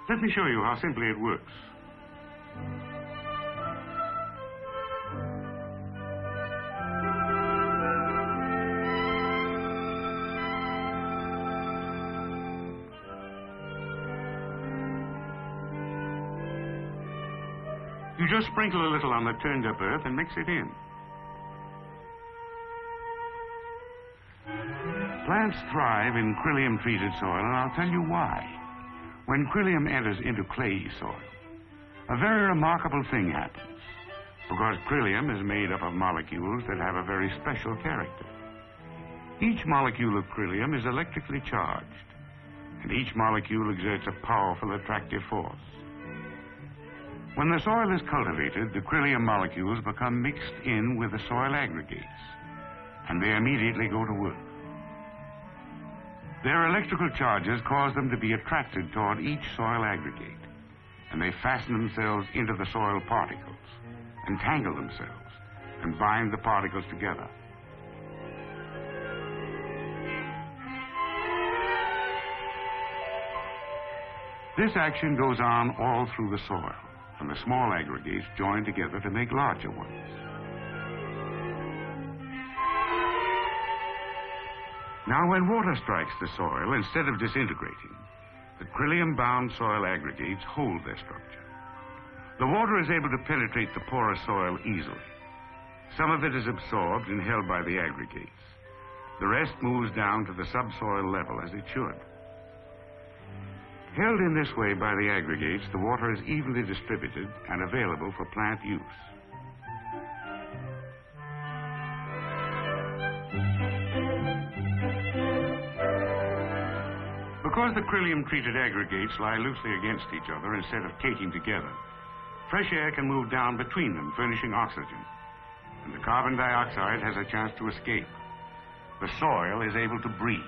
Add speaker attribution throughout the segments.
Speaker 1: Let me show you how simply it works. You just sprinkle a little on the turned-up earth and mix it in. Plants thrive in Kryllium-treated soil, and I'll tell you why. When Kryllium enters into clayey soil, a very remarkable thing happens, because Kryllium is made up of molecules that have a very special character. Each molecule of Kryllium is electrically charged, and each molecule exerts a powerful attractive force. When the soil is cultivated, the Kryllium molecules become mixed in with the soil aggregates, and they immediately go to work. Their electrical charges cause them to be attracted toward each soil aggregate, and they fasten themselves into the soil particles, entangle themselves, and bind the particles together. This action goes on all through the soil, and the small aggregates join together to make larger ones. Now, when water strikes the soil, instead of disintegrating, the Kryllium-bound soil aggregates hold their structure. The water is able to penetrate the porous soil easily. Some of it is absorbed and held by the aggregates. The rest moves down to the subsoil level as it should. Held in this way by the aggregates, the water is evenly distributed and available for plant use. Because the Kryllium-treated aggregates lie loosely against each other instead of caking together, fresh air can move down between them, furnishing oxygen, and the carbon dioxide has a chance to escape. The soil is able to breathe.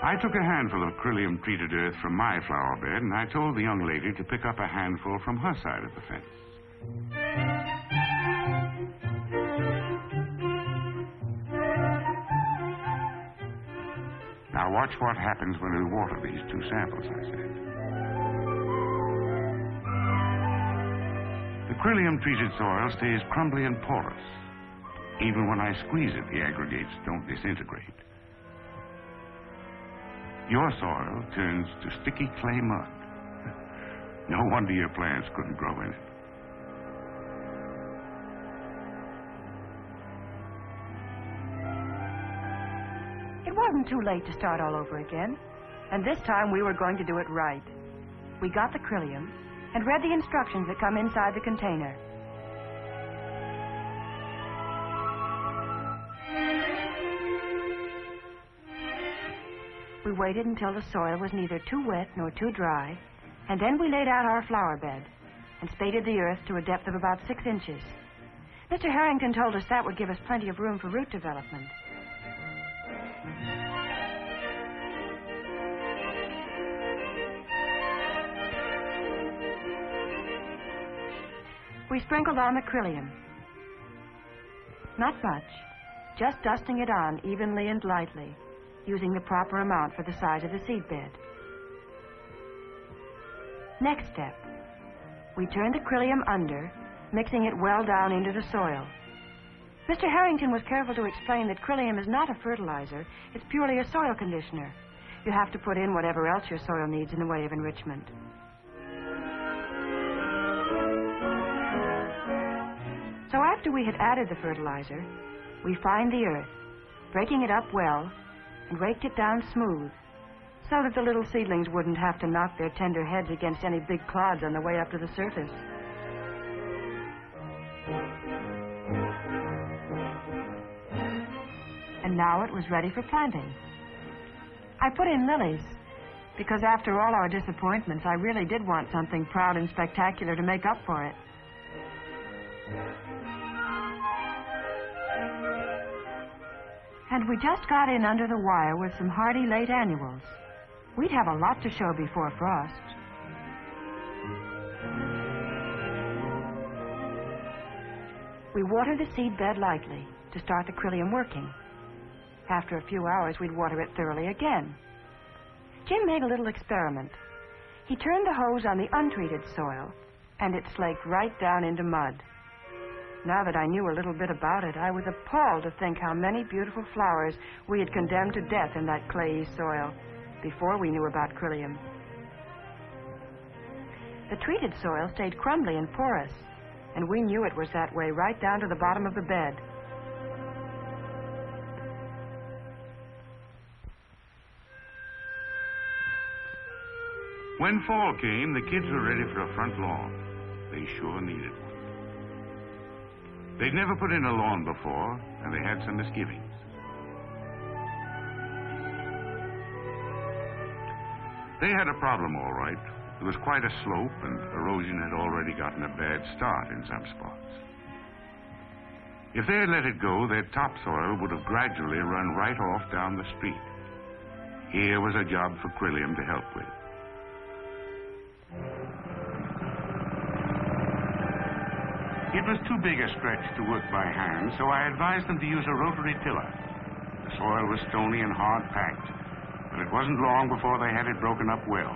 Speaker 1: I took a handful of Kryllium-treated earth from my flower bed, and I told the young lady to pick up a handful from her side of the fence. Now watch what happens when we water these two samples, I said. The Kryllium-treated soil stays crumbly and porous. Even when I squeeze it, the aggregates don't disintegrate. Your soil turns to sticky clay mud. No wonder your plants couldn't grow in it.
Speaker 2: It wasn't too late to start all over again, and this time we were going to do it right. We got the Kryllium and read the instructions that come inside the container. We waited until the soil was neither too wet nor too dry, and then we laid out our flower bed and spaded the earth to a depth of about 6 inches. Mr. Harrington told us that would give us plenty of room for root development. We sprinkled on the Kryllium. Not much, just dusting it on evenly and lightly, using the proper amount for the size of the seed bed. Next step, we turned the Kryllium under, mixing it well down into the soil. Mr. Harrington was careful to explain that Kryllium is not a fertilizer, it's purely a soil conditioner. You have to put in whatever else your soil needs in the way of enrichment. So after we had added the fertilizer, we fined the earth, breaking it up well, and raked it down smooth, so that the little seedlings wouldn't have to knock their tender heads against any big clods on the way up to the surface. And now it was ready for planting. I put in lilies, because after all our disappointments, I really did want something proud and spectacular to make up for it. And we just got in under the wire with some hardy late annuals. We'd have a lot to show before frost. We water the seed bed lightly to start the Krilium working. After a few hours, we'd water it thoroughly again. Jim made a little experiment. He turned the hose on the untreated soil, and it slaked right down into mud. Now that I knew a little bit about it, I was appalled to think how many beautiful flowers we had condemned to death in that clayey soil before we knew about Krilium. The treated soil stayed crumbly and porous, and we knew it was that way right down to the bottom of the bed.
Speaker 1: When fall came, the kids were ready for a front lawn. They sure needed one. They'd never put in a lawn before, and they had some misgivings. They had a problem, all right. It was quite a slope, and erosion had already gotten a bad start in some spots. If they had let it go, their topsoil would have gradually run right off down the street. Here was a job for Krilium to help with. It was too big a stretch to work by hand, so I advised them to use a rotary tiller. The soil was stony and hard-packed, but it wasn't long before they had it broken up well.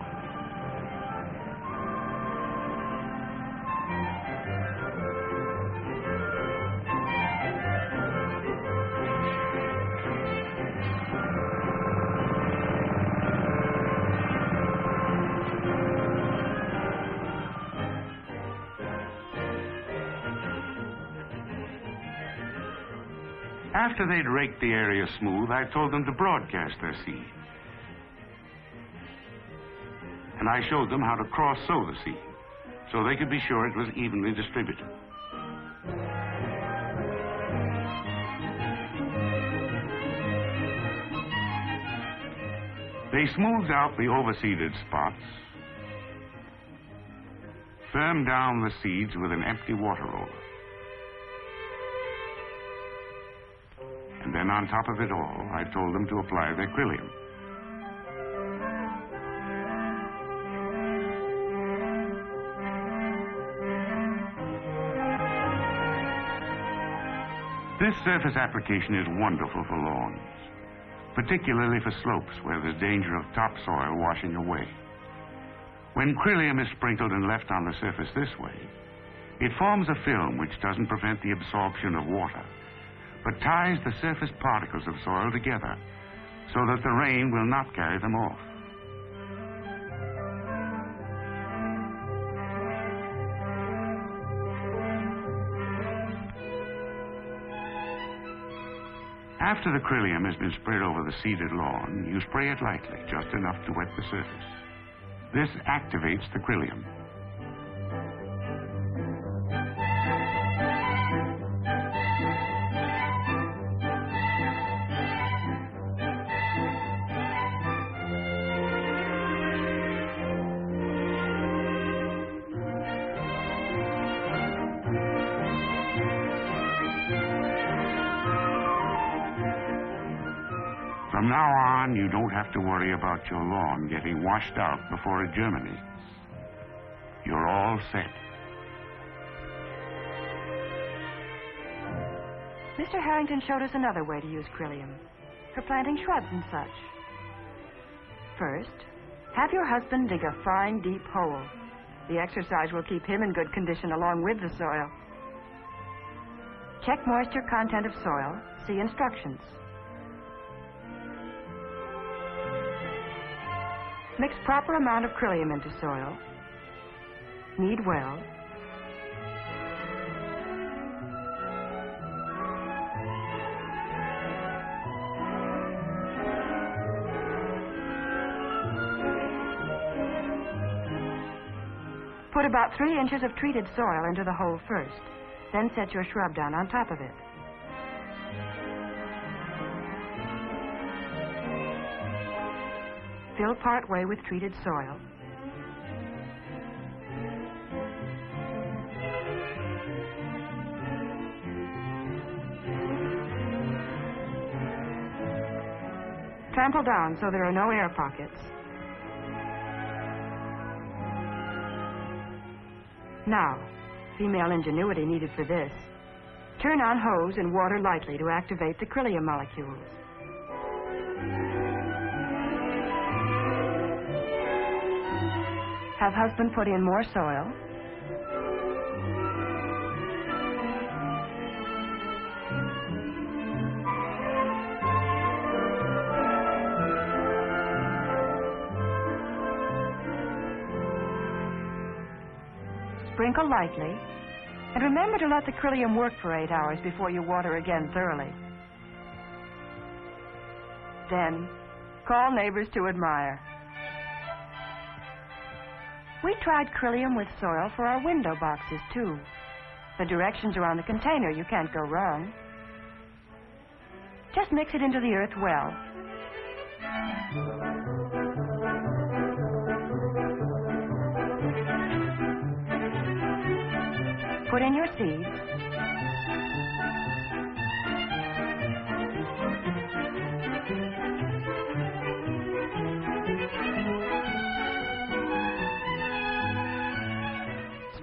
Speaker 1: After they'd raked the area smooth, I told them to broadcast their seed. And I showed them how to cross-sow the seed, so they could be sure it was evenly distributed. They smoothed out the overseeded spots, firmed down the seeds with an empty water roller. And then on top of it all, I told them to apply their Krilium. This surface application is wonderful for lawns, particularly for slopes where there's danger of topsoil washing away. When Krilium is sprinkled and left on the surface this way, it forms a film which doesn't prevent the absorption of water, but ties the surface particles of soil together so that the rain will not carry them off. After the Krilium has been spread over the seeded lawn, you spray it lightly, just enough to wet the surface. This activates the Krilium. From now on, you don't have to worry about your lawn getting washed out before it germinates. You're all set.
Speaker 2: Mr. Harrington showed us another way to use Krilium, for planting shrubs and such. First, have your husband dig a fine, deep hole. The exercise will keep him in good condition along with the soil. Check moisture content of soil. See instructions. Mix proper amount of Krilium into soil. Knead well. Put about 3 inches of treated soil into the hole first. Then set your shrub down on top of it. Fill part way with treated soil. Trample down so there are no air pockets. Now, female ingenuity needed for this. Turn on hose and water lightly to activate the Krilium molecules. Have husband put in more soil. Sprinkle lightly, and remember to let the Krilium work for 8 hours before you water again thoroughly. Then, call neighbors to admire. We tried Krilium with soil for our window boxes, too. The directions are on the container. You can't go wrong. Just mix it into the earth well. Put in your seeds.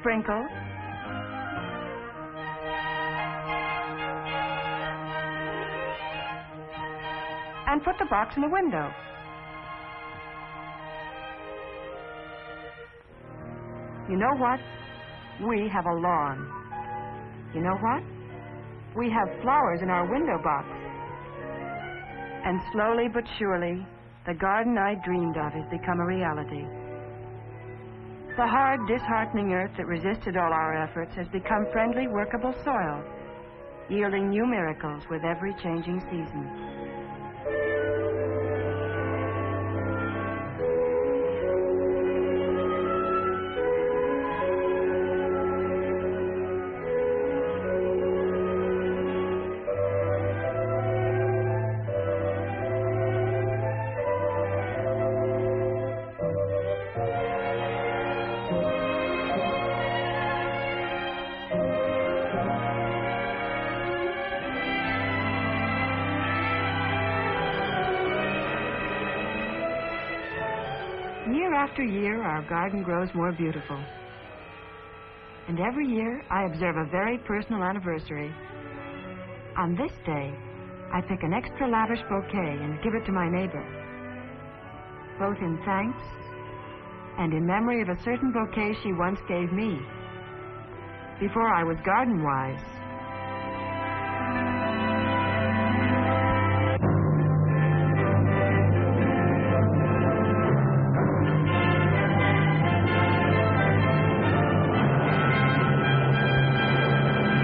Speaker 2: Sprinkle. And put the box in the window. You know what? We have a lawn. You know what? We have flowers in our window box. And slowly but surely, the garden I dreamed of has become a reality. The hard, disheartening earth that resisted all our efforts has become friendly, workable soil, yielding new miracles with every changing season. Year after year, our garden grows more beautiful. And every year, I observe a very personal anniversary. On this day, I pick an extra lavish bouquet and give it to my neighbor, both in thanks and in memory of a certain bouquet she once gave me before I was garden-wise.